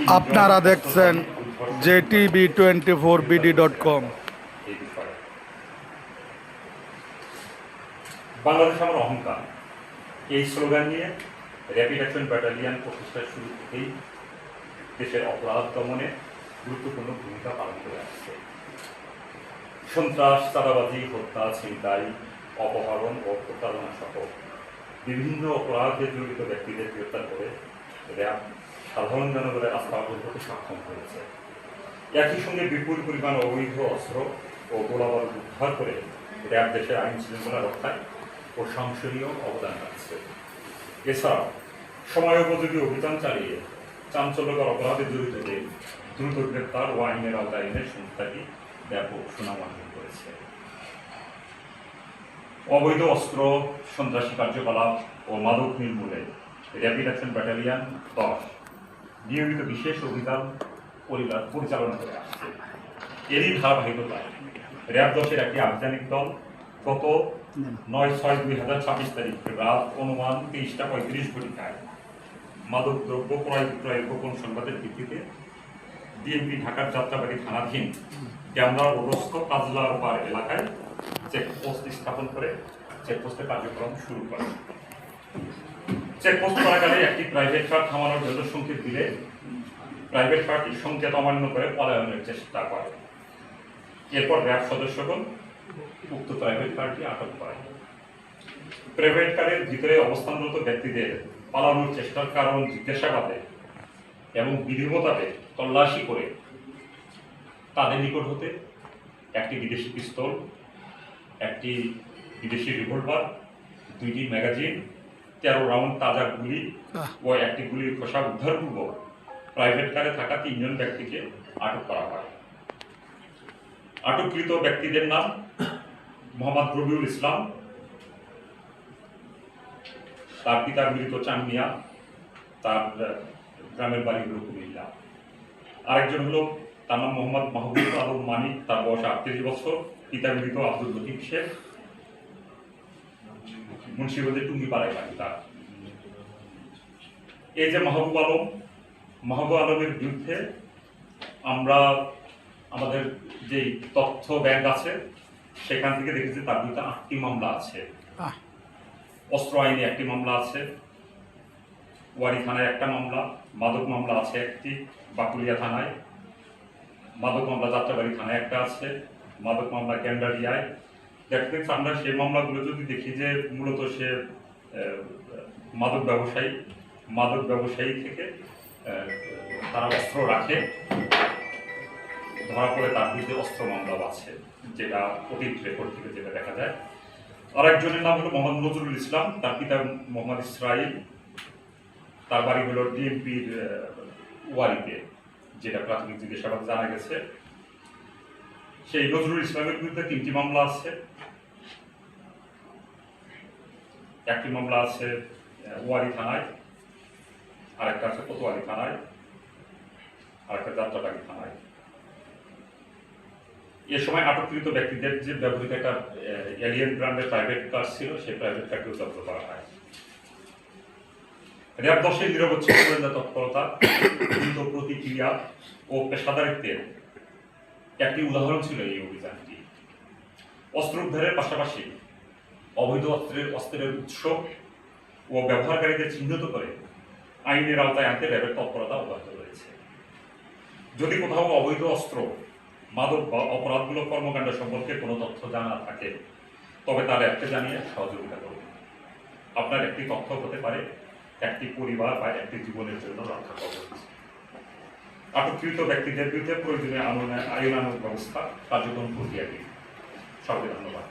আপনারা দেখছেন JTB24BD.com। বাংলাদেশ আমার অহংকার, এই স্লোগান নিয়ে র্যাপিড অ্যাকশন ব্যাটালিয়ন প্রতিষ্ঠার শুরু থেকেই দেশের অপরাধ দমনে গুরুত্বপূর্ণ ভূমিকা পালন করে আসছে। সন্ত্রাস, চাঁদাবাজি, হত্যা, ছিনতাই, অপহরণ ও প্রতারণা সহ বিভিন্ন অপরাধে জড়িত ব্যক্তিদের গ্রেপ্তার করে র্যাব সাধারণ জনগণের আস্থা অর্জন করতে সক্ষম হয়েছে। একই সঙ্গে বিপুল পরিমাণ অবৈধ অস্ত্র ও গোলাবারুদ উদ্ধার করে র্যাব দেশের আইন শৃঙ্খলা রক্ষায় প্রশংসনীয় অবদান রাখছে। এছাড়াও সময় উপযোগী অভিযান চালিয়ে চাঞ্চল্যকর অপরাধে জড়িতদের দ্রুত গ্রেপ্তার ও আইনের আওতায় এনে সংস্থাটি ব্যাপক সুনাম অর্জন করেছে। অবৈধ অস্ত্র, সন্ত্রাসী কার্যকলাপ ও মাদক নির্মূলে র্যাপিড অ্যাকশন ব্যাটালিয়ন 10 নিয়মিত বিশেষ অভিযান পরিচালনা করে আসছে। এরই ধারাবাহিকতায় র্যাব 10-এর একটি আভিযানিক দল গত 9/6/2026 তারিখ রাত অনুমান 23:35 ঘটিকায় মাদক দ্রব্য ক্রয় বিক্রয়ের গোপন সংবাদের ভিত্তিতে ডিএমপি ঢাকার যাত্রাবাড়ি থানাধীন ক্যামরার ওরস্ক কাজলার পার এলাকায় চেকপোস্ট স্থাপন করে চেকপোস্টের কার্যক্রম শুরু করে। চেকপোস্ট চলাকালে একটি প্রাইভেট কার থামানোর জন্য সংকেত দিলে প্রাইভেট কারটি সংকেত অমান্য করে পলায়নের চেষ্টা করে। এরপর র্যাব সদস্যগণ উক্ত প্রাইভেট কারটি আটক করে। প্রাইভেট কারের ভিতরে অবস্থানরত ব্যক্তিদের পালানোর চেষ্টার কারণ জিজ্ঞাসাবাদে এবং বিধি মোতাবেক তল্লাশি করে তাদের নিকট হতে একটি বিদেশি পিস্তল, একটি বিদেশি রিভলভার, 2টি ম্যাগাজিন, 13 রাউন্ড তাজা গুলি ও একটি গুলির খোসা উদ্ধারপূর্বক প্রাইভেট কারে থাকা 3 জন ব্যক্তিকে আটক করা হয়। আটককৃত ব্যক্তিদের নাম মোহাম্মদ রবিউল ইসলাম, তার পিতা মৃত চান মিয়া, তার গ্রামের বাড়ি হল কুমিল্লা। আরেকজন হলো তার নাম মোহাম্মদ মাহবুব আলম মানিক, তার বয়স 38 বছর, পিতা মৃত আব্দুল লতিফ শেখ, মুন্সিগঞ্জের টুঙ্গিপাড়ায় বাড়ি তার। এই যে মাহবুব আলমের বিরুদ্ধে আমরা আমাদের যে তথ্য ব্যাংক আছে সেখান থেকে দেখেছি তার বিরুদ্ধে 8টি মামলা আছে। অস্ত্র আইনে 1টি মামলা আছে, ওয়ারি থানায় 1টা মামলা, মাদক মামলা আছে 1টি বাকুলিয়া থানায়, মাদক মামলা যাত্রাবাড়ি থানায় 1টা আছে, মাদক মামলা ক্যান্ডারিয়ায়। দেখতে আমরা সেই মামলাগুলো যদি দেখি যে মূলত সে মাদক ব্যবসায়ী থেকে তারা অস্ত্র রাখে, ধরা পড়ে তার বিরুদ্ধে অস্ত্র মামলাও আছে, যেটা অতীত রেকর্ড থেকে যেটা দেখা যায়। আরেকজনের নাম হলো মোহাম্মদ নজরুল ইসলাম, তার পিতা মোহাম্মদ ইসরাইল, তার বাড়ি হলো ডিএমপির ওয়ারিতে, যেটা প্রাথমিক জিজ্ঞাসাবাদে জানা গেছে। সেই নজরুল ইসলামের বিরুদ্ধে 3টি মামলা আছে। 1টি মামলা আছে ওয়ারি থানায়, আরেকটা আছে কোতোয়ালি থানায়, আরেকটা যাত্রাবাড়ি থানায়। এ সময় আটককৃত ব্যক্তিদের যে ব্যবহৃত একটা এলিয়েন ব্র্যান্ডের প্রাইভেট কার ছিল, সেই প্রাইভেট কারটিও জব্দ করা হয়। র্যাব 10-এর নিরবচ্ছ গোয়েন্দা তৎপরতা, দ্রুত প্রতিক্রিয়া ও পেশাদারিত্বের একটি উদাহরণ ছিল এই অভিযানটি। অস্ত্র উদ্ধারের পাশাপাশি অবৈধ অস্ত্রের উৎস ও ব্যবহারকারীদের চিহ্নিত করে আইনের আওতায় আনতে র্যাবের তৎপরতা অব্যাহত রয়েছে। যদি কোথাও অবৈধ অস্ত্র, মাদক বা অপরাধমূলক কর্মকাণ্ড সম্পর্কে কোনো তথ্য জানা থাকে তবে তার র্যাবকে জানিয়ে সহযোগিতা করবে। আপনার একটি তথ্য হতে পারে একটি পরিবার বা একটি জীবনের জন্য রক্ষা কবচ। আটককৃত ব্যক্তিদের বিরুদ্ধে প্রয়োজনীয় আইনানুগ ব্যবস্থা কার্যক্রম প্রক্রিয়া দিন। সবাইকে ধন্যবাদ।